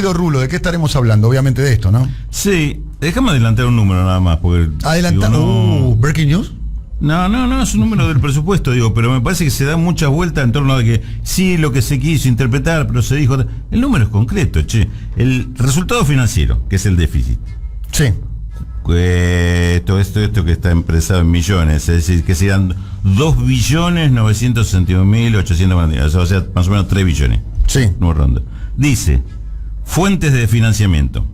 Rulo, ¿de qué estaremos hablando? Obviamente de esto, ¿no? Sí, déjame adelantar un número nada más. Adelantar. ¿Breaking news? No, es un número del presupuesto, digo, pero me parece que se da muchas vueltas en torno a que sí, lo que se quiso interpretar, pero se dijo. El número es concreto, che. El resultado financiero, que es el déficit. Sí. Esto que está expresado en millones, es decir, que sean 2.961.840, o sea, más o menos 3 billones. Sí. No ronda. Dice, fuentes de financiamiento.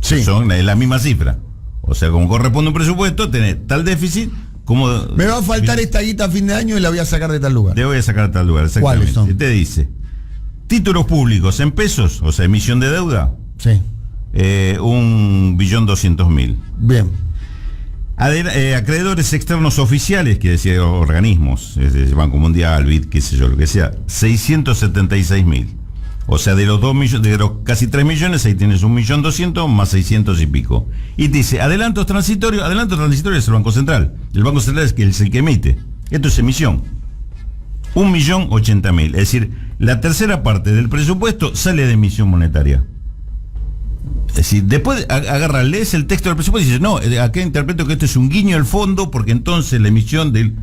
Sí. Son la misma cifra. O sea, como corresponde un presupuesto, tenés tal déficit como... Me va a faltar esta guita a fin de año y la voy a sacar de tal lugar. Le voy a sacar de tal lugar, exactamente. ¿Cuáles son? Te dice, títulos públicos en pesos, o sea, emisión de deuda, Sí. 1.200.000. Bien. Acreedores externos oficiales, que decía organismos, es decir, Banco Mundial, BID, qué sé yo, lo que sea, 676.000. O sea, de los 2 millones, de los casi 3 millones, ahí tienes 1.200.000 más 600 y pico. Y te dice, adelanto transitorio es el Banco Central. El Banco Central es el que emite. Esto es emisión. 1.080.000. Es decir, la tercera parte del presupuesto sale de emisión monetaria. Es decir, después lees el texto del presupuesto y dices, no, acá interpreto que esto es un guiño al fondo, porque entonces la emisión del...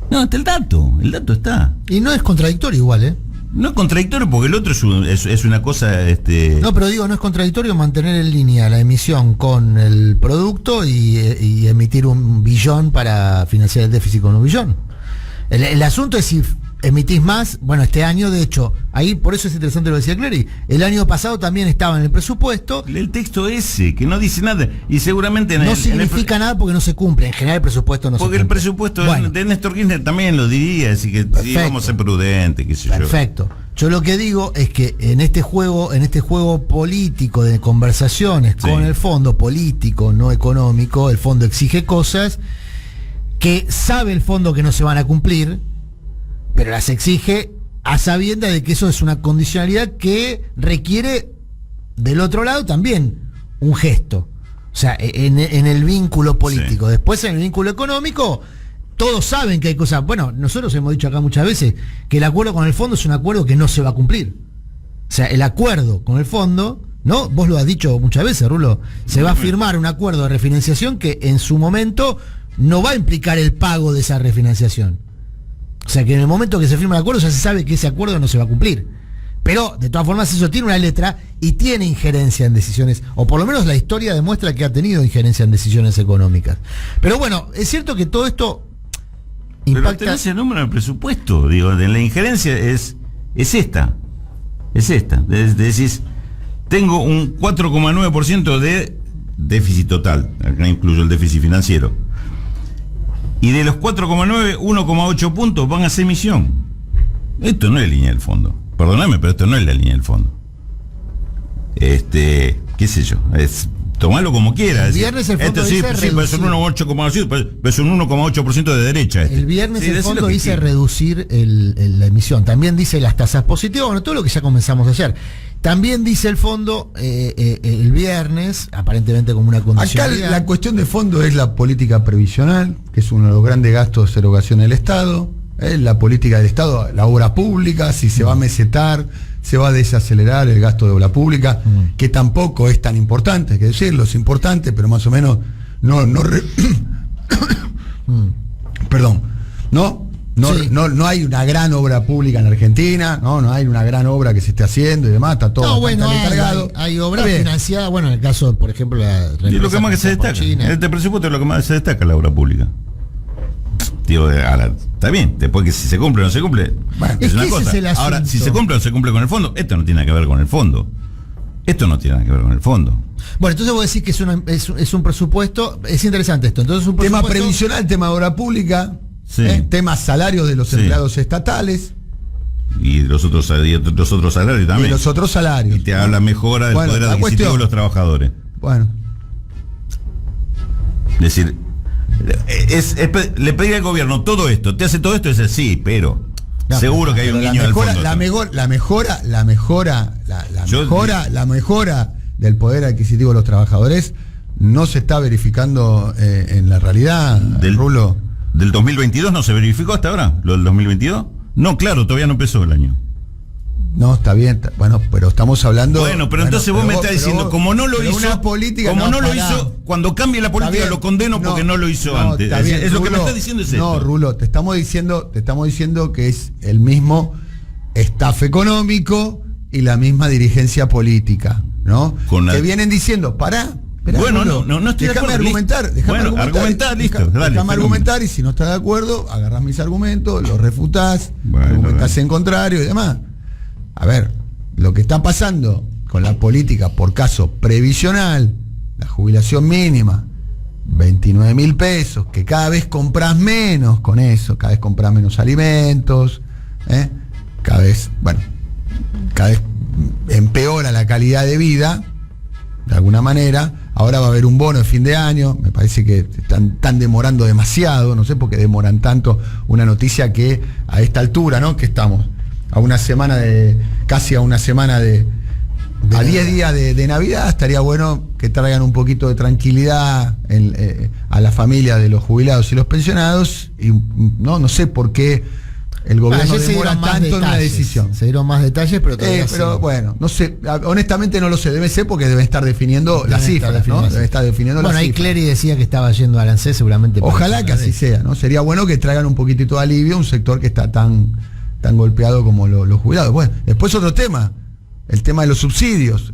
No, está el dato está. Y no es contradictorio igual, ¿eh? No es contradictorio porque el otro es una cosa... No, pero digo, no es contradictorio mantener en línea la emisión con el producto y emitir 1 billón para financiar el déficit con 1 billón. El asunto es si emitís más. Bueno, este año, de hecho, ahí por eso es interesante lo que decía Clery. El año pasado también estaba en el presupuesto. El texto ese, que no dice nada, y seguramente... No significa nada porque no se cumple. En general el presupuesto no se cumple. Porque el presupuesto de Néstor Kirchner también lo diría, así que sí, vamos a ser prudentes, qué sé yo. Perfecto. Yo lo que digo es que en este juego político de conversaciones con el fondo político, no económico, el fondo exige cosas que sabe el fondo que no se van a cumplir, pero las exige a sabiendas de que eso es una condicionalidad que requiere del otro lado también un gesto. O sea, en el vínculo político. Sí. Después en el vínculo económico, todos saben que hay cosas. Bueno, nosotros hemos dicho acá muchas veces que el acuerdo con el fondo es un acuerdo que no se va a cumplir. O sea, el acuerdo con el fondo, ¿no? Vos lo has dicho muchas veces, Rulo. Se va a firmar un acuerdo de refinanciación que en su momento no va a implicar el pago de esa refinanciación. O sea, que en el momento que se firma el acuerdo ya se sabe que ese acuerdo no se va a cumplir. Pero, de todas formas, eso tiene una letra y tiene injerencia en decisiones, o por lo menos la historia demuestra que ha tenido injerencia en decisiones económicas. Pero bueno, es cierto que todo esto impacta... Pero tenés el número en el presupuesto, digo, de la injerencia es esta. Decís, tengo un 4,9% de déficit total, acá incluyo el déficit financiero. Y de los 4,9, 1,8 puntos van a ser emisión. Esto no es línea del fondo. Perdóname, pero esto no es la línea del fondo. Qué sé yo, tomalo como quieras. El viernes el fondo dice pero es un 1,8%, pero es un 1,8% de derecha. El viernes el fondo dice reducir la emisión. También dice las tasas positivas, bueno, todo lo que ya comenzamos a hacer. También dice el fondo el viernes, aparentemente como una condicionalidad. Acá la cuestión de fondo es la política previsional, que es uno de los grandes gastos de erogación del Estado. La política del Estado, la obra pública, si se va a mesetar, se va a desacelerar el gasto de obra pública, que tampoco es tan importante, hay que decirlo, es importante, pero más o menos perdón, no hay una gran obra pública en Argentina, no hay una gran obra que se esté haciendo y demás, está todo encargado. Hay obras financiadas, bueno, en el caso, por ejemplo, y lo que más que se destaca, en este presupuesto es lo que más se destaca, la obra pública. Ahora, está bien, después que si se cumple o no se cumple, bueno, es una cosa. Ahora, si se cumple o no se cumple con el fondo, esto no tiene nada que ver con el fondo. Bueno, entonces vos decís que es un presupuesto, es interesante esto. Entonces un tema previsional, tema de obra pública, tema salarios de los empleados estatales. Y los otros salarios también. Y los otros salarios. Y te habla mejora del poder adquisitivo de los trabajadores. Bueno. Es decir, le pedir al gobierno todo esto, te hace todo esto, y dice sí, pero seguro que hay un guiño al fondo. La mejora del poder adquisitivo de los trabajadores no se está verificando en la realidad, Rulo. ¿Del 2022 no se verificó hasta ahora? ¿Lo del 2022? No, claro, todavía no empezó el año. No, está bien, bueno, pero estamos hablando. Bueno, pero entonces vos me estás diciendo, como no lo hizo, una política, como no lo hizo, cuando cambie la política lo condeno porque no lo hizo antes. Es lo que me estás diciendo es no, esto. Rulo, te estamos diciendo que es el mismo staff económico y la misma dirigencia política, ¿no? Que vienen diciendo, pará. Esperá, bueno, Rulo, no estoy de acuerdo. Argumentar. Argumentar, listo. Déjame argumentar y si no estás de acuerdo, agarrás mis argumentos, los refutás, argumentás en contrario y demás. A ver, lo que está pasando con la política por caso previsional, la jubilación mínima, 29.000 pesos, que cada vez compras menos con eso, cada vez compras menos alimentos, cada vez empeora la calidad de vida, de alguna manera. Ahora va a haber un bono de fin de año, me parece que están demorando demasiado, no sé por qué demoran tanto una noticia que a esta altura, ¿no? Que estamos a una semana casi a una semana a 10 días de Navidad, estaría bueno que traigan un poquito de tranquilidad a la familia de los jubilados y los pensionados, y no sé por qué el gobierno demora tanto en una decisión. Se dieron más detalles, pero todavía bueno, no sé, honestamente no lo sé, debe ser porque deben estar definiendo las cifras, ¿no? Deben estar definiendo las cifras. Bueno, ahí Clery decía que estaba yendo a ANSES seguramente. Ojalá que así sea, ¿no? Sería bueno que traigan un poquitito de alivio a un sector que está tan golpeado como los jubilados. Bueno, después otro tema, el tema de los subsidios,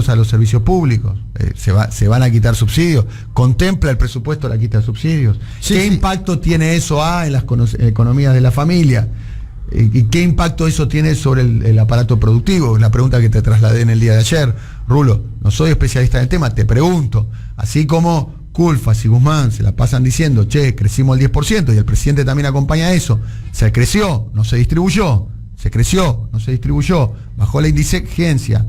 a los servicios públicos. Se van a quitar subsidios. ¿Contempla el presupuesto la quita de subsidios? ¿Qué impacto tiene eso en las economías de la familia? ¿Y qué impacto eso tiene sobre el aparato productivo? La pregunta que te trasladé en el día de ayer. Rulo, no soy especialista en el tema, te pregunto, así como Culfas y Guzmán se la pasan diciendo, crecimos el 10%, y el presidente también acompaña eso, se creció, no se distribuyó, se creció, no se distribuyó, bajó la indigencia,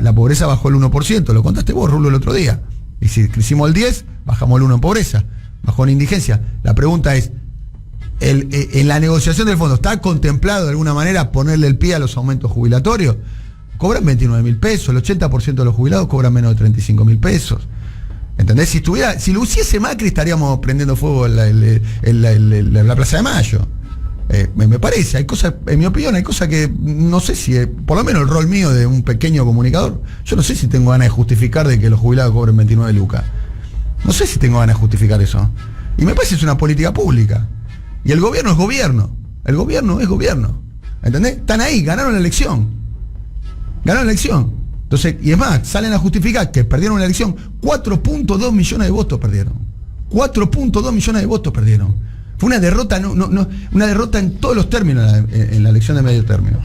la pobreza bajó el 1%, lo contaste vos, Rulo, el otro día, y si crecimos el 10%, bajamos el 1% en pobreza, bajó la indigencia. La pregunta es, en la negociación del fondo, ¿está contemplado de alguna manera ponerle el pie a los aumentos jubilatorios? Cobran 29.000 pesos, el 80% de los jubilados cobran menos de 35.000 pesos. ¿Entendés? Si lo hiciese Macri, estaríamos prendiendo fuego la Plaza de Mayo. Me parece, hay cosas, en mi opinión, hay cosas que no sé si, por lo menos el rol mío de un pequeño comunicador, yo no sé si tengo ganas de justificar de que los jubilados cobren 29 lucas. No sé si tengo ganas de justificar eso. Y me parece que es una política pública. Y el gobierno es gobierno. El gobierno es gobierno. ¿Entendés? Están ahí, ganaron la elección. Entonces, y es más, salen a justificar que perdieron la elección. 4.2 millones de votos perdieron. 4.2 millones de votos perdieron. Fue una derrota, una derrota en todos los términos en la elección de medio término.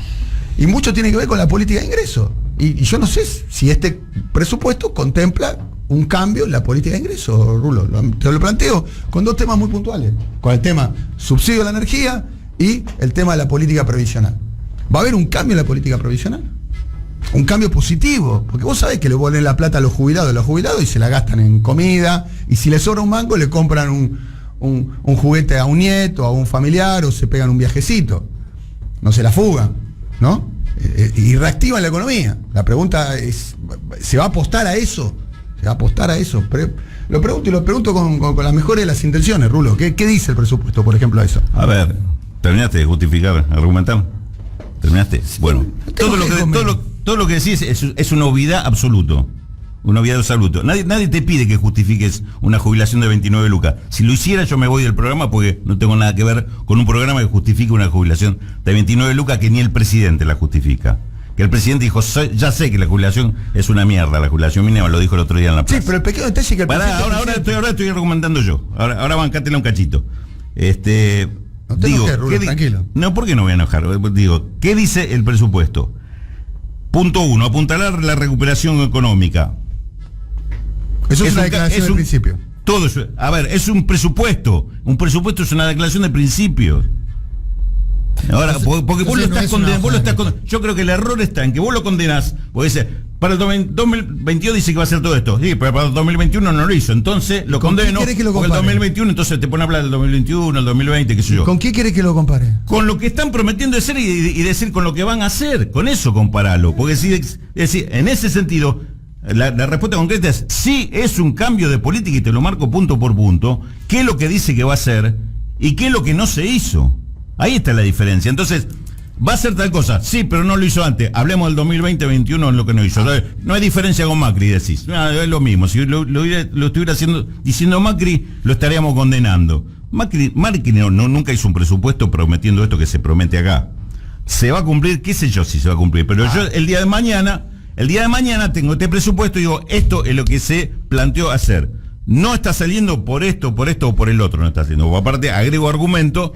Y mucho tiene que ver con la política de ingreso. Y yo no sé si este presupuesto contempla un cambio en la política de ingreso, Rulo. Te lo planteo con dos temas muy puntuales. Con el tema subsidio a la energía y el tema de la política previsional. ¿Va a haber un cambio en la política previsional? Un cambio positivo, porque vos sabés que le ponen la plata a los jubilados y se la gastan en comida, y si les sobra un banco le compran un juguete a un nieto, a un familiar, o se pegan un viajecito, no se la fugan, ¿no? Y reactivan la economía. La pregunta es, ¿se va a apostar a eso? Lo pregunto con las mejores de las intenciones, Rulo. ¿Qué dice el presupuesto, por ejemplo, a eso? A ver, terminaste de justificar, argumentar. ¿Terminaste? Bueno, todo lo que decís es una obviedad absoluto. Una obviedad absoluto. Nadie te pide que justifiques una jubilación de 29 lucas. Si lo hiciera, yo me voy del programa porque no tengo nada que ver con un programa que justifique una jubilación de 29 lucas que ni el presidente la justifica. Que el presidente dijo, ya sé que la jubilación es una mierda, la jubilación mínima, lo dijo el otro día en la plaza. Sí, pero el pequeño detalle que el presidente... Ahora estoy argumentando yo. Ahora bancátela un cachito. No te enojes, Rulo, tranquilo. No, ¿por qué no voy a enojar? Digo, ¿qué dice el presupuesto? Punto 1, apuntalar la recuperación económica. Eso es una declaración de principio. Todo eso. A ver, es un presupuesto. Un presupuesto es una declaración de principios. Ahora, porque vos lo estás condenando. Yo creo que el error está en que vos lo condenás. Porque dice, para el 2022 dice que va a hacer todo esto. Sí, pero para el 2021 no lo hizo. Entonces lo condeno. Porque el 2021, entonces te pone a hablar del 2021, el 2020, qué sé yo. ¿Con qué querés que lo compare? Con lo que están prometiendo de ser y decir con lo que van a hacer. Con eso comparalo. Porque es decir, en ese sentido, la respuesta concreta es sí, es un cambio de política, y te lo marco punto por punto. ¿Qué es lo que dice que va a hacer y qué es lo que no se hizo? Ahí está la diferencia. Entonces, va a hacer tal cosa, sí, pero no lo hizo antes. Hablemos del 2020-21 en lo que no hizo. No hay diferencia con Macri, decís. Es lo mismo. Si lo estuviera diciendo Macri, lo estaríamos condenando. Macri nunca hizo un presupuesto prometiendo esto que se promete acá. Se va a cumplir, qué sé yo si se va a cumplir, pero yo el día de mañana tengo este presupuesto y digo, esto es lo que se planteó hacer. No está saliendo por esto o por el otro, no está saliendo. Aparte, agrego argumento,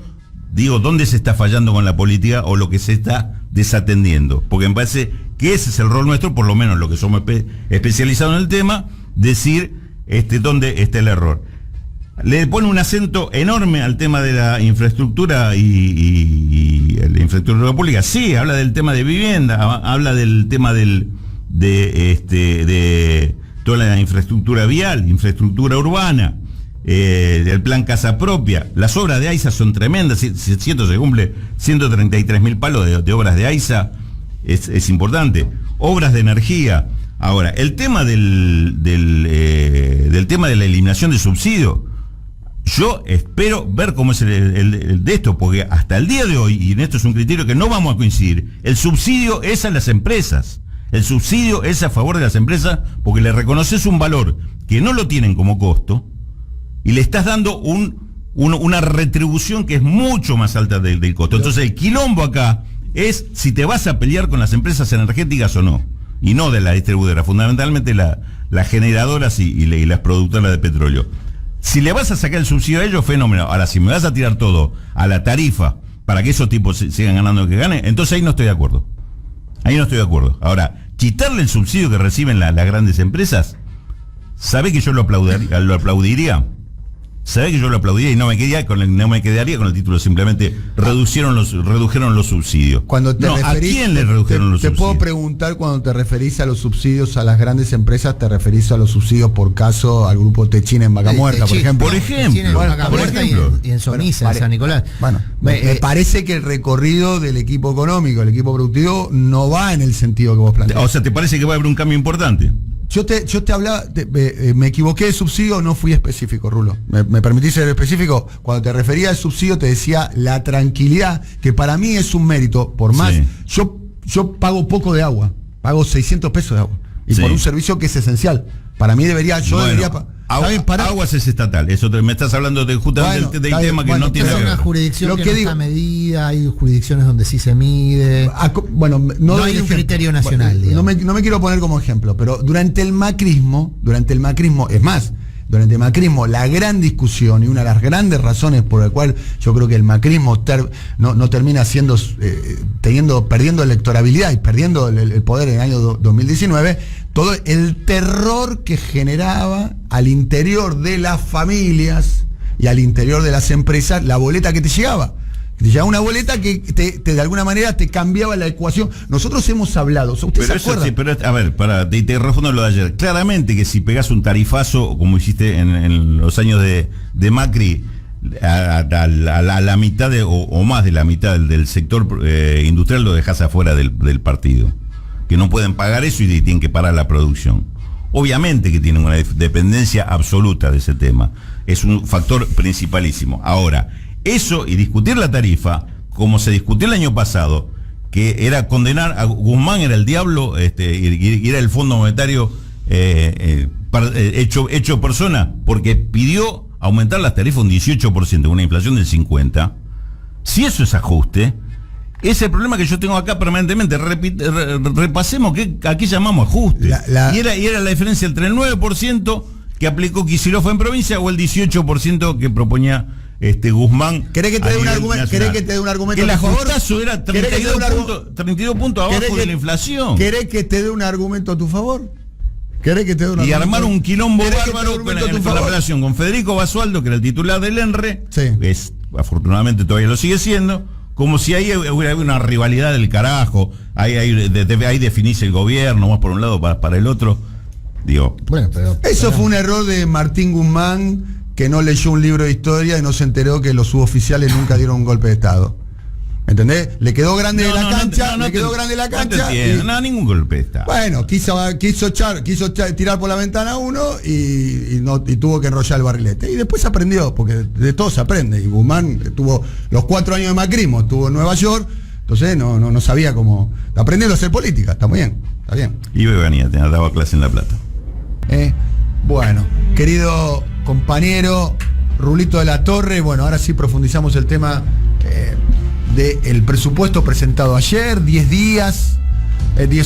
digo, ¿dónde se está fallando con la política o lo que se está desatendiendo? Porque me parece que ese es el rol nuestro, por lo menos lo que somos especializados en el tema, decir dónde está el error. Le pone un acento enorme al tema de la infraestructura y la infraestructura pública. Sí, habla del tema de vivienda, habla del tema de toda la infraestructura vial, infraestructura urbana, del plan Casa Propia. Las obras de AISA son tremendas, se cumple 133.000 palos de obras de AISA, es importante. Obras de energía. Ahora, el tema del tema de la eliminación de subsidios, yo espero ver cómo es el de esto, porque hasta el día de hoy, y en esto es un criterio que no vamos a coincidir, el subsidio es a las empresas. El subsidio es a favor de las empresas porque le reconoces un valor que no lo tienen como costo y le estás dando una retribución que es mucho más alta del costo. Entonces el quilombo acá es si te vas a pelear con las empresas energéticas o no, y no de la distribuidora, fundamentalmente las generadoras y las productoras de petróleo. Si le vas a sacar el subsidio a ellos, fenómeno. Ahora, si me vas a tirar todo a la tarifa para que esos tipos sigan ganando lo que ganen, entonces ahí no estoy de acuerdo. Ahora, quitarle el subsidio que reciben las grandes empresas, ¿sabe que yo lo aplaudiría? ¿Sabe que yo lo aplaudiría y no me quedaría con el título simplemente redujeron los subsidios? Cuando te ¿a quién le redujeron los subsidios? Te puedo preguntar, cuando te referís a los subsidios a las grandes empresas, ¿te referís a los subsidios por caso al grupo Techina en Vaca Muerta, por ejemplo? Por ejemplo. Y en Sonisa, en San Nicolás. Bueno, me parece que el recorrido del equipo económico, el equipo productivo, no va en el sentido que vos planteás. O sea, ¿te parece que va a haber un cambio importante? Yo te hablaba, me equivoqué de subsidio, no fui específico, Rulo. ¿Me permitís ser específico? Cuando te refería al subsidio te decía la tranquilidad, que para mí es un mérito, por más, sí. Yo pago poco de agua, pago 600 pesos de agua, y por un servicio que es esencial. Para mí debería Aguas es estatal, eso me estás hablando justamente del tema que no tiene que ver. Es una jurisdicción que no está medida, hay jurisdicciones donde sí se mide. No hay un criterio nacional. No me quiero poner como ejemplo, pero durante el macrismo, es más, durante el macrismo, la gran discusión y una de las grandes razones por la cual yo creo que el macrismo no termina siendo perdiendo electorabilidad y perdiendo el poder en el año 2019, todo el terror que generaba al interior de las familias y al interior de las empresas la boleta que te llegaba. Te llegaba una boleta que de alguna manera te cambiaba la ecuación. Nosotros hemos hablado, ¿usted se acuerda? Sí, pero a ver, te respondo lo de ayer. Claramente que si pegás un tarifazo, como hiciste en los años de Macri, a la mitad o más de la mitad del sector industrial lo dejás afuera del partido. Que no pueden pagar eso y tienen que parar la producción. Obviamente que tienen una dependencia absoluta de ese tema. Es un factor principalísimo. Ahora, eso y discutir la tarifa, como se discutió el año pasado, que era condenar a Guzmán, era el diablo, y era el Fondo Monetario hecho persona, porque pidió aumentar las tarifas un 18%, una inflación del 50%. Si eso es ajuste, es el problema que yo tengo acá permanentemente. Repasemos a qué llamamos ajuste. Y era la diferencia entre el 9% que aplicó Kicillof en provincia o el 18% que proponía Guzmán. ¿Querés que te dé un argumento? ¿Querés que te dé un argumento? El ajustazo era 32 puntos abajo de la inflación. ¿Querés que te dé un argumento a tu favor? Y armar un quilombo bárbaro con la relación con Federico Basualdo, que era el titular del ENRE, afortunadamente todavía lo sigue siendo, como si ahí hubiera una rivalidad del carajo, ahí definís el gobierno, más por un lado para el otro. Digo, eso fue un error de Martín Guzmán, que no leyó un libro de historia y no se enteró que los suboficiales nunca dieron un golpe de Estado. ¿Entendés? Le quedó grande la cancha. No, ningún golpe de Estado. Bueno, quiso tirar por la ventana uno y tuvo que enrollar el barrilete. Y después aprendió, porque de todo se aprende. Y Guzmán tuvo los 4 años de macrismo, estuvo en Nueva York, Entonces no sabía cómo. Aprendiendo a hacer política, está muy bien, está bien. Y venía, te daba clase en La Plata. Bueno, querido compañero Rulito de la Torre, bueno, ahora sí profundizamos el tema del presupuesto presentado ayer, 10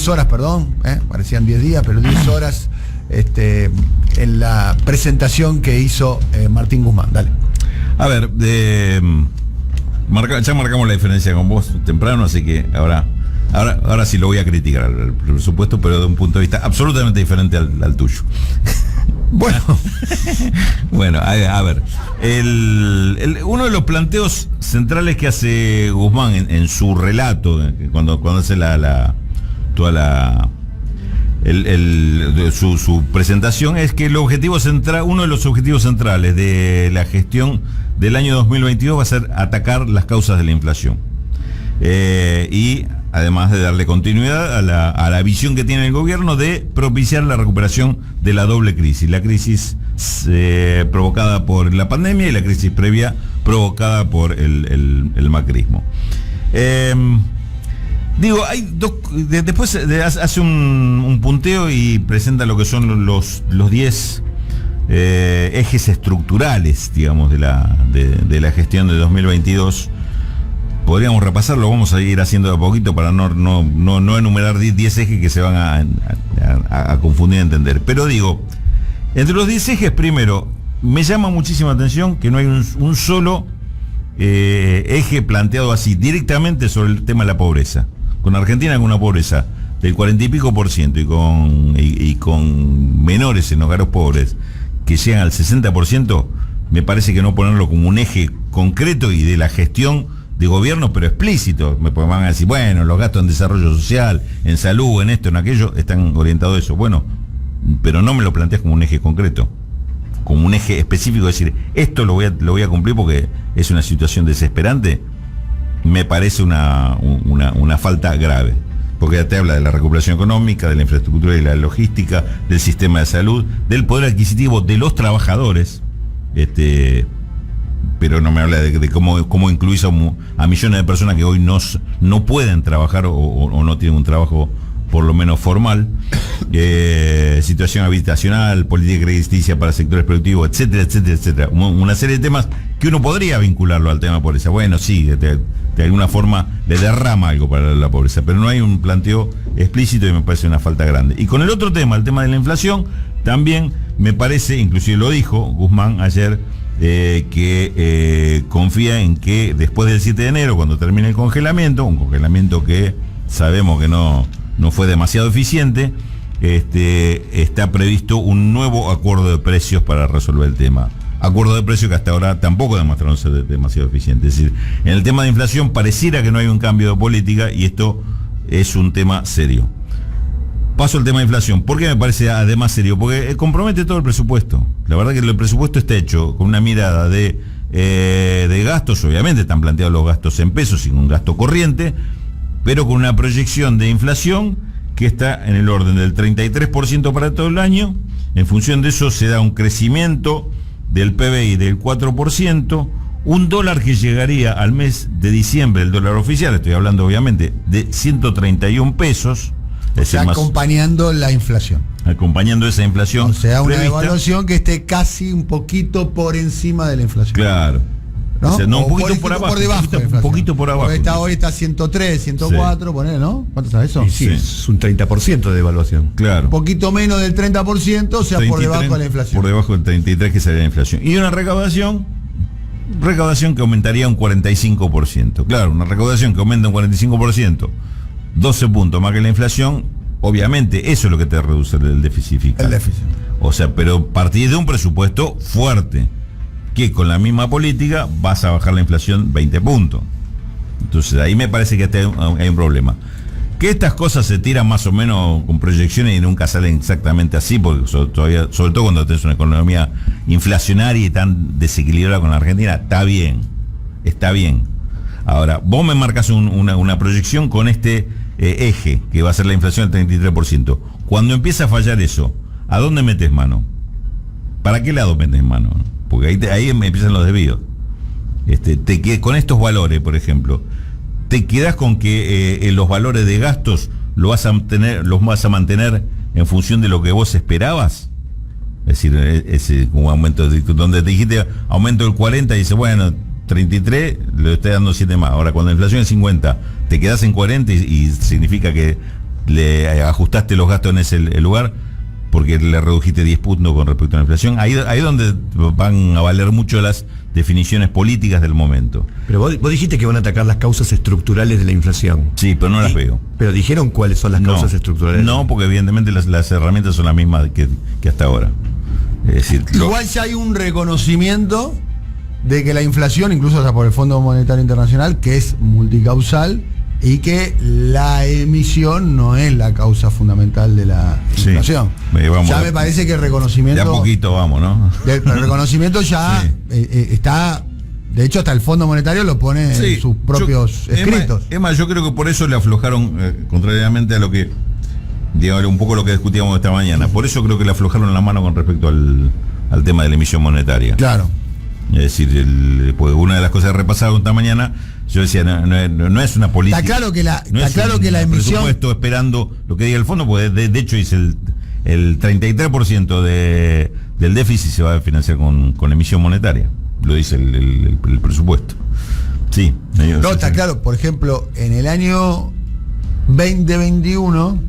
horas, perdón, parecían 10 días, pero 10 horas en la presentación que hizo Martín Guzmán. Dale. A ver, ya marcamos la diferencia con vos temprano, así que ahora sí lo voy a criticar al presupuesto, pero de un punto de vista absolutamente diferente al tuyo. Bueno, a ver, uno de los planteos centrales que hace Guzmán en su relato, cuando hace su presentación, es que uno de los objetivos centrales de la gestión del año 2022 va a ser atacar las causas de la inflación. Y además de darle continuidad a la visión que tiene el gobierno de propiciar la recuperación de la doble crisis, la crisis provocada por la pandemia y la crisis previa provocada por el macrismo. Hay dos. Después hace un punteo y presenta lo que son los 10 ejes estructurales, digamos, de la gestión de 2022. Podríamos repasarlo, vamos a ir haciendo de a poquito para no enumerar 10 ejes que se van a confundir a entender. Pero entre los 10 ejes, primero, me llama muchísima atención que no hay un solo eje planteado así directamente sobre el tema de la pobreza. Con Argentina con una pobreza del 40 y pico % y con menores en hogares pobres que llegan al 60%, me parece que no ponerlo como un eje concreto y de la gestión de gobierno, pero explícito. Me van a decir, bueno, los gastos en desarrollo social, en salud, en esto, en aquello, están orientados a eso. Bueno, pero no me lo planteas como un eje concreto, como un eje específico, decir, esto lo voy a cumplir porque es una situación desesperante. Me parece una falta grave, porque ya te habla de la recuperación económica, de la infraestructura y la logística, del sistema de salud, del poder adquisitivo de los trabajadores, pero no me habla de cómo incluís a millones de personas que hoy no pueden trabajar o no tienen un trabajo por lo menos formal, situación habitacional, política crediticia para sectores productivos, etcétera, etcétera, etcétera. Una serie de temas que uno podría vincularlo al tema pobreza. Bueno, sí, de alguna forma le derrama algo para la pobreza, pero no hay un planteo explícito y me parece una falta grande. Y con el otro tema, el tema de la inflación, también me parece, inclusive lo dijo Guzmán ayer, que confía en que después del 7 de enero, cuando termine el congelamiento, un congelamiento que sabemos que no fue demasiado eficiente, está previsto un nuevo acuerdo de precios para resolver el tema. Acuerdo de precios que hasta ahora tampoco demostraron ser demasiado eficiente. Es decir, en el tema de inflación pareciera que no hay un cambio de política y esto es un tema serio. Paso al tema de inflación. ¿Por qué me parece además serio? Porque compromete todo el presupuesto. La verdad que el presupuesto está hecho con una mirada de gastos. Obviamente están planteados los gastos en pesos sin un gasto corriente, pero con una proyección de inflación que está en el orden del 33% para todo el año. En función de eso se da un crecimiento del PBI del 4%, un dólar que llegaría al mes de diciembre, el dólar oficial, estoy hablando obviamente de 131 pesos. O sea, acompañando la inflación. Acompañando esa inflación. O sea, una prevista, devaluación que esté casi un poquito por encima de la inflación. Claro. ¿No? O sea, no, un poquito por abajo. Por debajo. Un poquito por abajo. Hoy está 103, 104, sí. Ponele, ¿no? ¿Cuánto está eso? Sí, es un 30% de evaluación. Claro. Un poquito menos del 30%, o sea, 33, por debajo de la inflación. Por debajo del 33 que sería la inflación. Y una recaudación que aumentaría un 45%. Claro, una recaudación que aumenta un 45%, 12 puntos más que la inflación, obviamente eso es lo que te reduce el déficit fiscal. El déficit. O sea, pero partir de un presupuesto fuerte, que con la misma política vas a bajar la inflación 20 puntos. Entonces ahí me parece que hay un problema. Que estas cosas se tiran más o menos con proyecciones y nunca salen exactamente así, porque sobre todo cuando tenés una economía inflacionaria y tan desequilibrada con la Argentina, está bien. Ahora, vos me marcas una proyección con este eje, que va a ser la inflación del 33%. Cuando empieza a fallar eso, ¿a dónde metes mano? ¿Para qué lado metes mano? Porque ahí empiezan los desvíos. Con estos valores, por ejemplo, ¿te quedás con que los valores de gastos los vas a mantener en función de lo que vos esperabas? Es decir, ese un aumento donde te dijiste aumento del 40 y dices, bueno, 33 le estoy dando 7 más. Ahora, cuando la inflación es 50, te quedás en 40 y significa que le ajustaste los gastos en ese lugar porque le redujiste 10 puntos con respecto a la inflación. Ahí es donde van a valer mucho las definiciones políticas del momento. Pero vos dijiste que van a atacar las causas estructurales de la inflación. Sí, pero no las veo. Pero dijeron cuáles son las causas estructurales. No, porque evidentemente las herramientas son las mismas que hasta ahora. Es decir, igual ya hay un reconocimiento de que la inflación, incluso hasta por el Fondo Monetario Internacional, que es multicausal y que la emisión no es la causa fundamental de la inflación. Ya me parece que el reconocimiento... De a poquito vamos, ¿no? El reconocimiento ya está... De hecho, hasta el Fondo Monetario lo pone en sus propios escritos. Es más, yo creo que por eso le aflojaron, contrariamente a lo que... digamos, un poco lo que discutíamos esta mañana. Por eso creo que le aflojaron la mano con respecto al tema de la emisión monetaria. Claro. Es decir, pues una de las cosas repasadas esta mañana, yo decía, no es una política. Está claro que la emisión... presupuesto esperando lo que diga el fondo, pues de hecho dice el 33% del déficit se va a financiar con emisión monetaria. Lo dice el presupuesto. Sí. No, está claro. Por ejemplo, en el año 2021...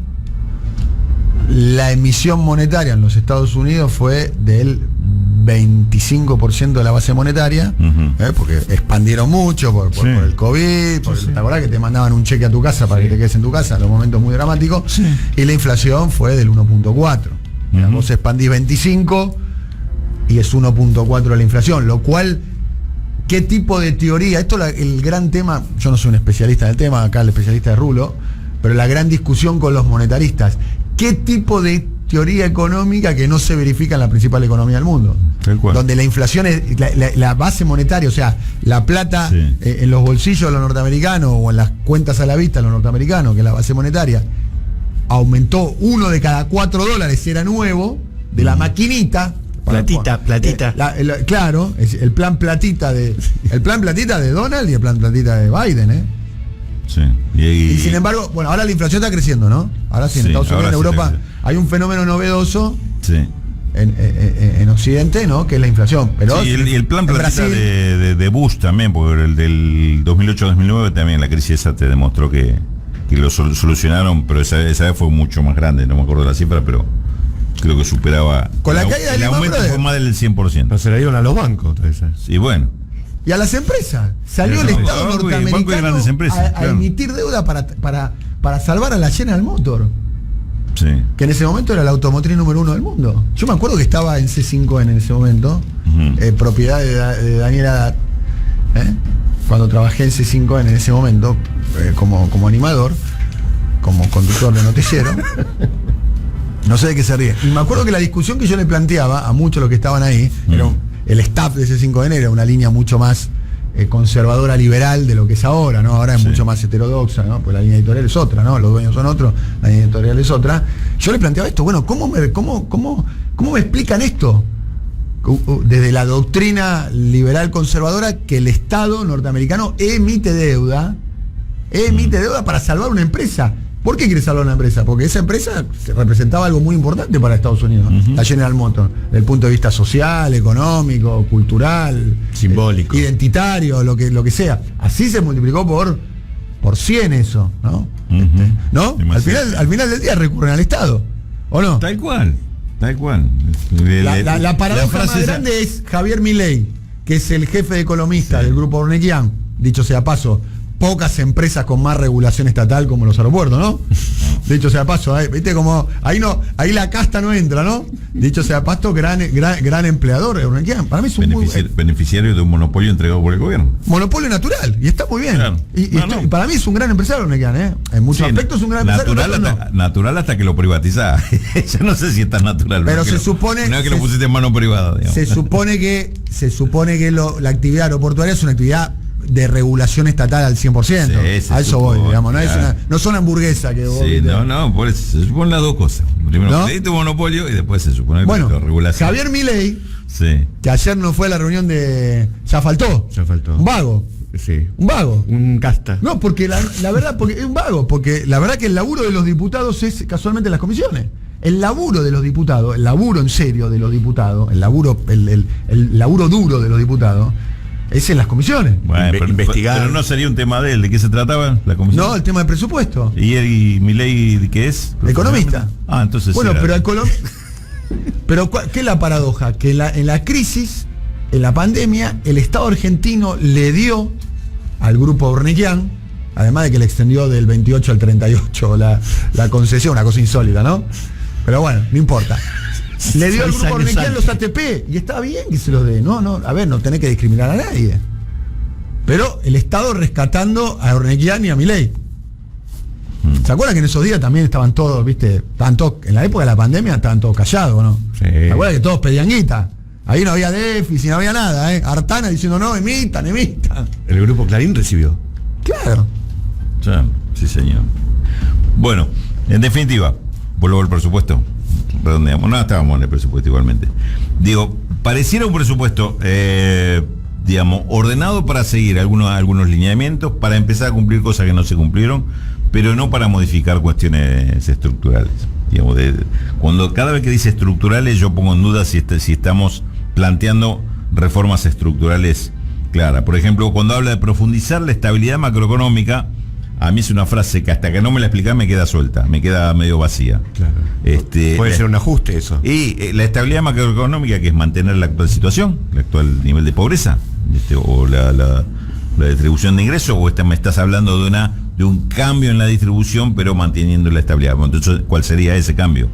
la emisión monetaria en los Estados Unidos fue del 25% de la base monetaria, porque expandieron mucho por el COVID, ¿te acordás que te mandaban un cheque a tu casa para que te quedes en tu casa en los momentos muy dramáticos? Y la inflación fue del 1.4. Vos expandís 25 y es 1.4 la inflación, lo cual, ¿qué tipo de teoría? Esto el gran tema, yo no soy un especialista en el tema, acá el especialista es Rulo, pero la gran discusión con los monetaristas, ¿qué tipo de teoría económica que no se verifica en la principal economía del mundo? Donde la inflación es la base monetaria, o sea, la plata en los bolsillos de los norteamericanos o en las cuentas a la vista de los norteamericanos, que es la base monetaria, aumentó 1 de cada 4 dólares, era nuevo, de la maquinita. Platita. Claro, es el plan platita de Donald y el plan platita de Biden, Sí. Y sin embargo, bueno, ahora la inflación está creciendo, ¿no? Ahora sí, en Estados Unidos, en Europa, hay un fenómeno novedoso en Occidente, ¿no? Que es la inflación. Pero y el plan platita de Bush también, porque el del 2008-2009 también la crisis esa te demostró que lo solucionaron, pero esa vez fue mucho más grande, no me acuerdo la cifra, pero creo que superaba. Con la caída del aumento fue más del 100%. Pero se la dieron a los bancos. Sí, bueno. Y a las empresas. Salió el Estado norteamericano a emitir deuda para salvar a la General Motors. Sí. Que en ese momento era la automotriz número 1 del mundo. Yo me acuerdo que estaba en C5N en ese momento, propiedad de Daniel Haddad, cuando trabajé en C5N en ese momento, como animador, como conductor de noticiero. No sé de qué se ríe. Y me acuerdo que la discusión que yo le planteaba a muchos de los que estaban ahí, el staff de C5N era una línea mucho más conservadora liberal de lo que es ahora, ¿no? Ahora es mucho más heterodoxa, ¿no? Pues la línea editorial es otra, ¿no? Los dueños son otros, la línea editorial es otra. Yo le planteaba esto, bueno, ¿cómo me explican esto? Desde la doctrina liberal conservadora, que el Estado norteamericano emite deuda para salvar una empresa. ¿Por qué quiere salvar una empresa? Porque esa empresa representaba algo muy importante para Estados Unidos, la General Motors, desde el punto de vista social, económico, cultural, simbólico, identitario, lo que sea. Así se multiplicó por 100 eso, ¿no? ¿No? Al final del día recurren al Estado, ¿o no? Tal cual. La paradoja más grande es Javier Milei, que es el jefe de economista del grupo Ornequian, dicho sea paso. Pocas empresas con más regulación estatal como los aeropuertos, ¿no? Dicho sea paso, viste como ahí la casta no entra, ¿no? Dicho sea paso, gran empleador. Para mí es un beneficiario de un monopolio entregado por el gobierno. Monopolio natural, y está muy bien. Claro. Y para mí es un gran empresario, en muchos aspectos es un gran empresario. Natural hasta que lo privatizás. Yo no sé si es tan natural. Pero se supone. Una vez que lo pusiste en mano privada, digamos. Se supone que la actividad aeroportuaria es una actividad de regulación estatal al 100%. A eso voy, digamos. No son hamburguesas que vos. Sí, por eso se suponen las dos cosas. Primero pediste un monopolio y después se supone que la regulación. Javier Milei, que ayer no fue a la reunión ya faltó. Un vago. Sí. Un vago. Un casta. No, porque la verdad, porque es un vago, porque la verdad que el laburo de los diputados es casualmente las comisiones. El laburo de los diputados, el laburo en serio de los diputados, el laburo duro de los diputados, es en las comisiones. Bueno, pero, investigar. pero no sería un tema de él. ¿De qué se trataba la comisión? No, el tema del presupuesto. ¿Y Milei qué es? Economista. Ah, entonces bueno, era- pero ¿qué es la paradoja? Que en la crisis, en la pandemia, el Estado argentino le dio al grupo Urnequian, además de que le extendió del 28 al 38 la concesión, una cosa insólita, ¿no? Pero bueno, no importa. Le dio al 6 grupo años Urnequian los ATP, y está bien que se los dé. No, a ver, no tenés que discriminar a nadie. Pero el Estado rescatando a Urnequian y a Milei. ¿Se acuerdan que en esos días también estaban todos, viste? En la época de la pandemia estaban todos callados, ¿no? Sí. ¿Se acuerdan que todos pedían guita? Ahí no había déficit, no había nada, ¿eh? Artana diciendo, no, emitan. El grupo Clarín recibió. Claro. Sí, señor. Bueno, en definitiva, vuelvo al presupuesto. Redondeamos. No, estábamos en el presupuesto igualmente. Digo, pareciera un presupuesto, digamos, ordenado para seguir algunos lineamientos, para empezar a cumplir cosas que no se cumplieron, pero no para modificar cuestiones estructurales. Digamos, cada vez que dice estructurales, yo pongo en duda si estamos planteando reformas estructurales claras. Por ejemplo, cuando habla de profundizar la estabilidad macroeconómica, a mí es una frase que hasta que no me la explicás me queda suelta, me queda medio vacía. Claro. Puede ser un ajuste eso. Y la estabilidad macroeconómica, que es mantener la actual situación, el actual nivel de pobreza, o la distribución de ingresos, o me estás hablando de un cambio en la distribución, pero manteniendo la estabilidad. Bueno, entonces, ¿cuál sería ese cambio?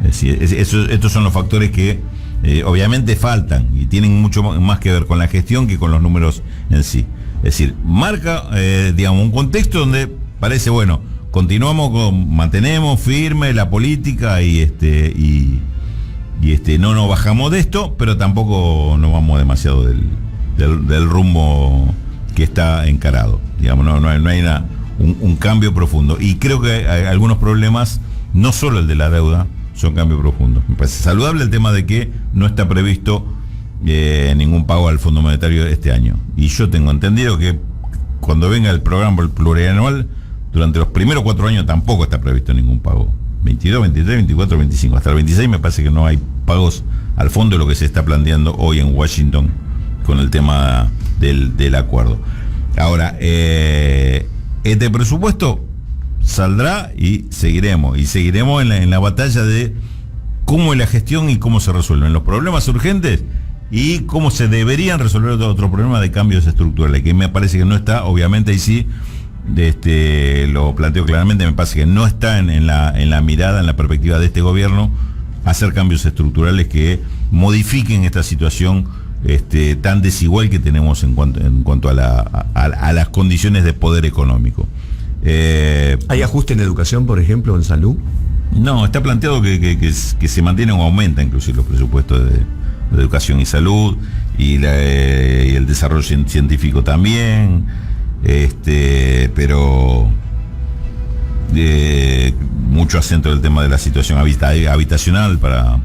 Es decir, estos son los factores que obviamente faltan y tienen mucho más que ver con la gestión que con los números en sí. Es decir, marca, digamos, un contexto donde parece, bueno, mantenemos firme la política y no nos bajamos de esto, pero tampoco nos vamos demasiado del rumbo que está encarado. Digamos, no hay un cambio profundo. Y creo que hay algunos problemas, no solo el de la deuda, son cambios profundos. Me parece saludable el tema de que no está previsto ningún pago al Fondo Monetario este año. Y yo tengo entendido que cuando venga el programa plurianual, durante los primeros 4 años tampoco está previsto ningún pago. 22, 23, 24, 25. Hasta el 26 me parece que no hay pagos al fondo de lo que se está planteando hoy en Washington con el tema del acuerdo. Ahora, este presupuesto saldrá y seguiremos en la batalla de cómo es la gestión y cómo se resuelven los problemas urgentes y cómo se deberían resolver otros problemas de cambios estructurales, que me parece que no está, obviamente, y sí, lo planteo claramente, me parece que no está en la mirada, en la perspectiva de este gobierno, hacer cambios estructurales que modifiquen esta situación tan desigual que tenemos en cuanto a las condiciones de poder económico. ¿Hay ajuste en educación, por ejemplo, en salud? No, está planteado que se mantiene o aumenta inclusive los presupuestos de educación y salud y el desarrollo científico también, pero mucho acento del tema de la situación habitacional para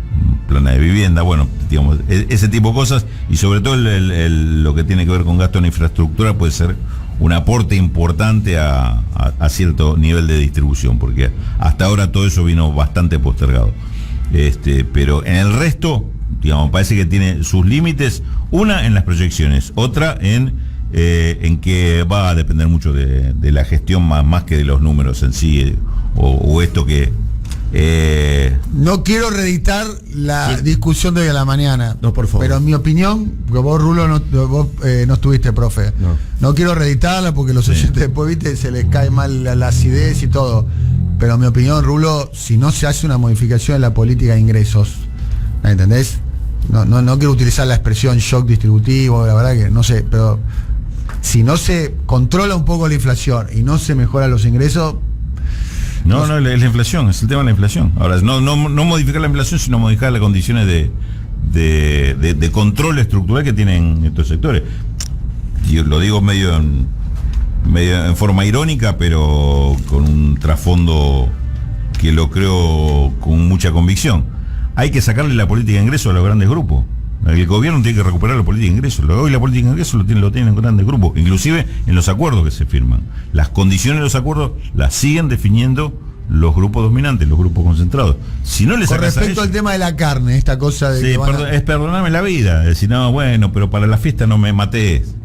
planes de vivienda, bueno, digamos, ese tipo de cosas, y sobre todo lo que tiene que ver con gasto en infraestructura puede ser un aporte importante a cierto nivel de distribución, porque hasta ahora todo eso vino bastante postergado. Pero en el resto, digamos, parece que tiene sus límites, una en las proyecciones, otra en que va a depender mucho de la gestión más que de los números en sí, o esto que... No quiero reeditar la discusión de hoy a la mañana. No, por favor. Pero en mi opinión, porque vos, Rulo, no estuviste, profe. No quiero reeditarla porque los oyentes después, viste, se les cae mal la acidez y todo. Pero en mi opinión, Rulo, si no se hace una modificación en la política de ingresos, ¿me entendés? No quiero utilizar la expresión shock distributivo, la verdad que no sé, pero si no se controla un poco la inflación y no se mejoran los ingresos... No, es la inflación, es el tema de la inflación. Ahora, no modificar la inflación, sino modificar las condiciones de control estructural que tienen estos sectores. Yo lo digo medio en forma irónica, pero con un trasfondo que lo creo con mucha convicción. Hay que sacarle la política de ingresos a los grandes grupos. El gobierno tiene que recuperar la política de ingresos. Hoy la política de ingresos lo tienen grandes grupos, inclusive en los acuerdos que se firman. Las condiciones de los acuerdos las siguen definiendo los grupos dominantes, los grupos concentrados. Si no les Con respecto al tema de la carne, esta cosa de sí, es perdonarme la vida. Es decir, no, bueno, pero para la fiesta no me mates.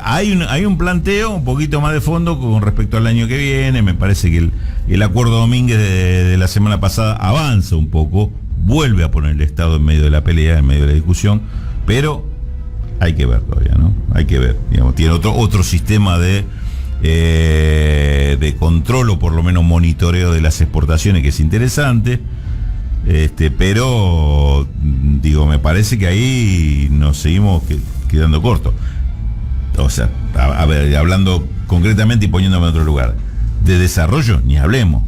Hay un planteo un poquito más de fondo con respecto al año que viene. Me parece que el acuerdo Domínguez de la semana pasada avanza un poco, vuelve a poner el Estado en medio de la pelea, en medio de la discusión, pero hay que ver todavía, ¿no? Hay que ver, digamos, tiene otro sistema de control o por lo menos monitoreo de las exportaciones que es interesante, pero digo, me parece que ahí nos seguimos quedando cortos. O sea, a ver, hablando concretamente y poniéndome en otro lugar, de desarrollo ni hablemos.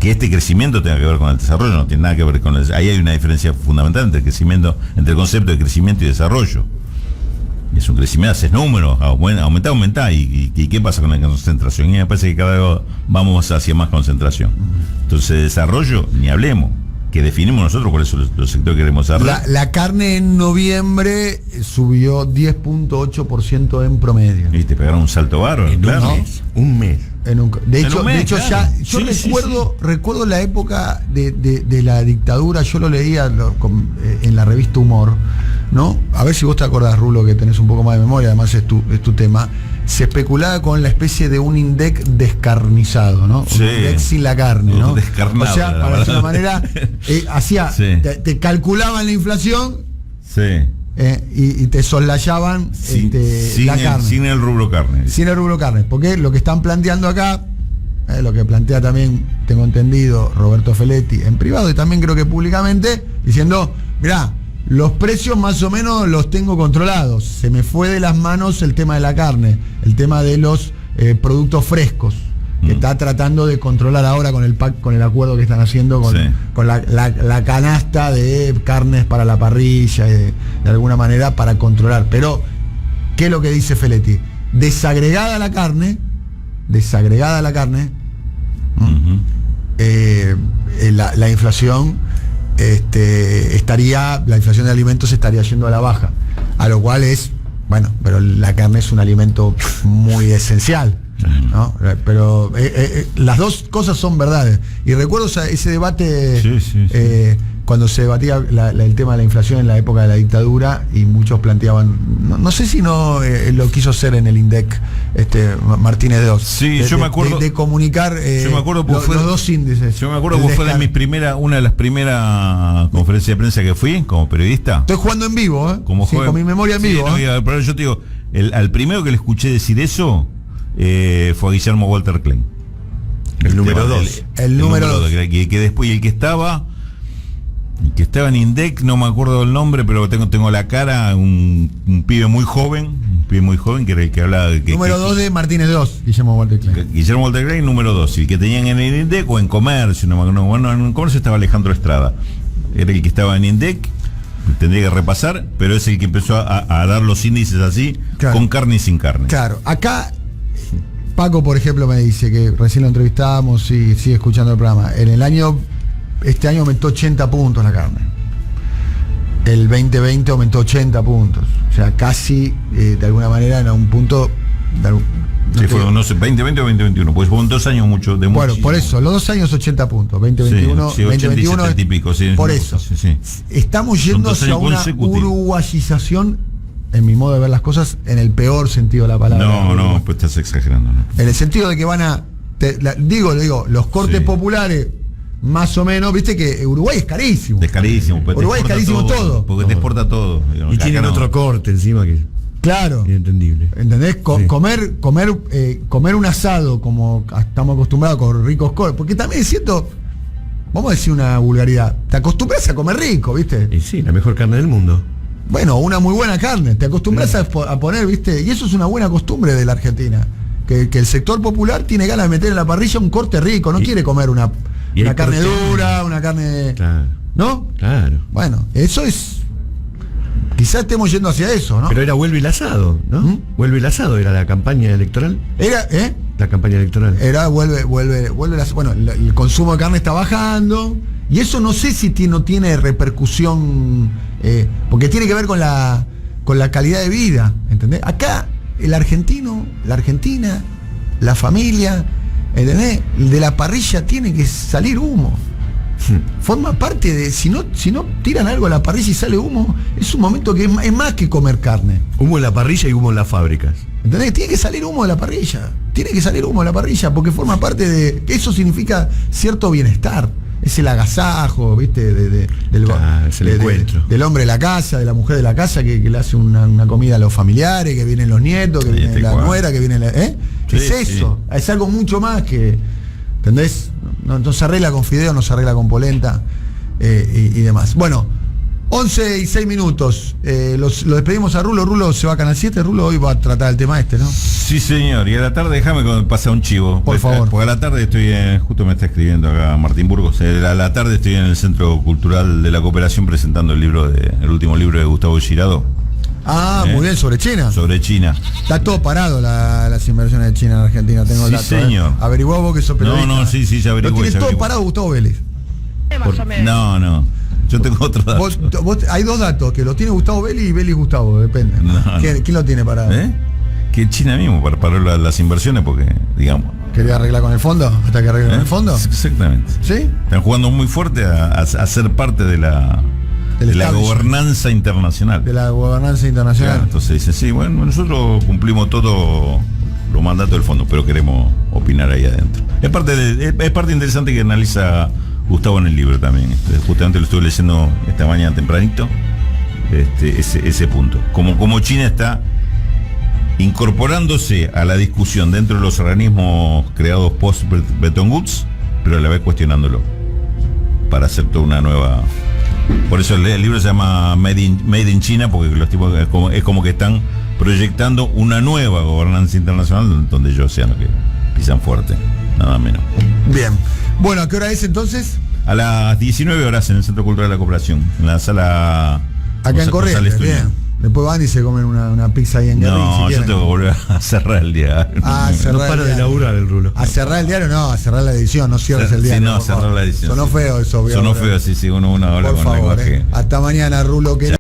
Que este crecimiento tenga que ver con el desarrollo no tiene nada que ver con ahí hay una diferencia fundamental entre el concepto de crecimiento y desarrollo. Es un crecimiento, haces números, aumenta, y ¿qué pasa con la concentración? Y me parece que cada vez vamos hacia más concentración. Entonces, desarrollo, ni hablemos, que definimos nosotros cuáles son los sectores que queremos desarrollar. La carne en noviembre subió 10.8% en promedio. Y te pegaron un salto bárbaro, claro. Un mes. De hecho, claro. Ya, yo recuerdo la época de la dictadura, yo lo leía en la revista Humor, ¿no? A ver si vos te acordás, Rulo, que tenés un poco más de memoria, además es tu tema. Se especulaba con la especie de un INDEC descarnizado, ¿no? Sí. Un INDEC sin la carne, ¿no? Descarnado, o sea, para decir una manera, te calculaban la inflación, sí. Y te soslayaban la carne. Sin el rubro carne. Sin el rubro carne. Porque lo que están planteando acá, lo que plantea también, tengo entendido, Roberto Feletti en privado y también creo que públicamente, diciendo, mirá, los precios más o menos los tengo controlados. Se me fue de las manos el tema de la carne, el tema de los productos frescos, que está tratando de controlar ahora con el acuerdo que están haciendo con la canasta de carnes para la parrilla, de alguna manera para controlar. Pero, ¿qué es lo que dice Feletti? Desagregada la carne, la inflación la inflación de alimentos estaría yendo a la baja, a lo cual es, bueno, pero la carne es un alimento muy esencial, ¿no? Pero las dos cosas son verdades. Y recuerdo ese debate cuando se debatía el tema de la inflación en la época de la dictadura, y muchos planteaban, no sé si lo quiso hacer en el INDEC Martínez de Oz. Sí, yo me acuerdo de comunicar yo me acuerdo los dos índices. Yo me acuerdo que fue una de las primeras conferencias de prensa que fui como periodista. Estoy jugando en vivo, con mi memoria en vivo. Pero yo te digo, al primero que le escuché decir eso fue a Guillermo Walter Klein. El número 2. El número 2. Que después, y el que estaba en INDEC, no me acuerdo el nombre, pero tengo la cara, un pibe muy joven que era el que hablaba. Número 2 de Martínez 2, Guillermo Walter Klein. Guillermo Walter Klein, número 2. Y el que tenían en el INDEC o en comercio, bueno, en comercio estaba Alejandro Estrada. Era el que estaba en INDEC, tendría que repasar, pero es el que empezó a dar los índices así, claro, con carne y sin carne. Claro, acá Paco, por ejemplo, me dice que recién lo entrevistamos y sigue escuchando el programa. Este año aumentó 80 puntos la carne. El 2020 aumentó 80 puntos. O sea, casi, de alguna manera, en un punto... fueron, no sé, 2020 o 2021, pues fueron 2 años mucho de Bueno, muchísimo. por eso, los 2 años 80 puntos, 2021, sí, 2021 80 y pico, sí, por no, eso. Sí. Estamos yendo hacia una uruguayización, en mi modo de ver las cosas, en el peor sentido de la palabra. No, pues estás exagerando, ¿no? En el sentido de que van a... digo, los cortes populares, más o menos, viste que Uruguay es carísimo. Es carísimo. Uruguay es carísimo todo. Porque te exporta todo. Y tienen otro corte encima que... Claro. Inentendible. ¿Entendés? Comer un asado como estamos acostumbrados con ricos cortes. Porque también es cierto, vamos a decir una vulgaridad, te acostumbras a comer rico, ¿viste? Y sí, la mejor carne del mundo. Bueno, una muy buena carne. Te acostumbras a poner, ¿viste? Y eso es una buena costumbre de la Argentina. Que el sector popular tiene ganas de meter en la parrilla un corte rico. No quiere comer una carne dura, una carne... Claro. ¿No? Claro. Bueno, eso es... Quizás estemos yendo hacia eso, ¿no? Pero era Vuelve el asado, ¿no? Vuelve el asado, era la campaña electoral. Era, La campaña electoral. Bueno, el consumo de carne está bajando. Y eso no sé si no tiene repercusión, porque tiene que ver con la calidad de vida, ¿entendés? Acá, el argentino, la argentina, la familia, ¿entendés? De la parrilla tiene que salir humo. Forma parte de, si no tiran algo a la parrilla y sale humo, es un momento que es más que comer carne. Humo en la parrilla y humo en las fábricas. ¿Entendés? Tiene que salir humo de la parrilla. Tiene que salir humo de la parrilla, porque forma parte de. Eso significa cierto bienestar. Es el agasajo, ¿viste? Es el encuentro. Del hombre de la casa, de la mujer de la casa, que le hace una comida a los familiares, que vienen los nietos, que viene la nuera, que viene la. Sí, es eso. Sí. Es algo mucho más que. ¿Entendés? No se arregla con fideo, no se arregla con polenta y demás. Bueno, 11 y 6 minutos. Lo despedimos a Rulo. Rulo se va a Canal 7. Rulo hoy va a tratar el tema ¿no? Sí, señor. Y a la tarde déjame pasar un chivo. Por favor. Porque a la tarde estoy, justo me está escribiendo acá Martín Burgos. A la tarde estoy en el Centro Cultural de la Cooperación presentando el último libro de Gustavo Girado. Muy bien, sobre China. Sobre China. Está todo parado las inversiones de China en Argentina, tengo el dato. Sí, señor. Averiguó vos que sos periodista. Sí, ya averigué. Lo tiene todo parado Gustavo Vélez. No. Yo tengo otro dato. Hay dos datos, que lo tiene Gustavo Vélez y Vélez Gustavo, depende. ¿Quién lo tiene parado? Que China mismo paró las inversiones porque, digamos. ¿Quería arreglar con el fondo? ¿Hasta que arregle con el fondo? Exactamente. ¿Sí? Están jugando muy fuerte a ser parte de la gobernanza internacional. De la gobernanza internacional. Claro, entonces dice, sí, bueno, nosotros cumplimos todo los mandatos del fondo, pero queremos opinar ahí adentro. Es parte interesante que analiza Gustavo en el libro también. Justamente lo estuve leyendo esta mañana tempranito. Ese punto. Como China está incorporándose a la discusión dentro de los organismos creados post Bretton Woods, pero a la vez cuestionándolo para hacer toda una nueva. Por eso el libro se llama Made in China, porque los tipos es como que están proyectando una nueva gobernanza internacional donde ellos sean los que pisan fuerte, nada menos. Bien. Bueno, ¿a qué hora es entonces? A las 19 horas en el Centro Cultural de la Cooperación, en la sala. Acá en Corrientes, bien. Después van y se comen una pizza ahí en Guerrín. No, yo tengo que volver a cerrar el diario. No paro de laburar el Rulo. A cerrar el diario, no, a cerrar la edición, no cierres el diario. Sí, no, cerrar la edición. Sonó feo eso. Sonó feo, sí, uno habla por con favor, lenguaje. Hasta mañana, Rulo, querido.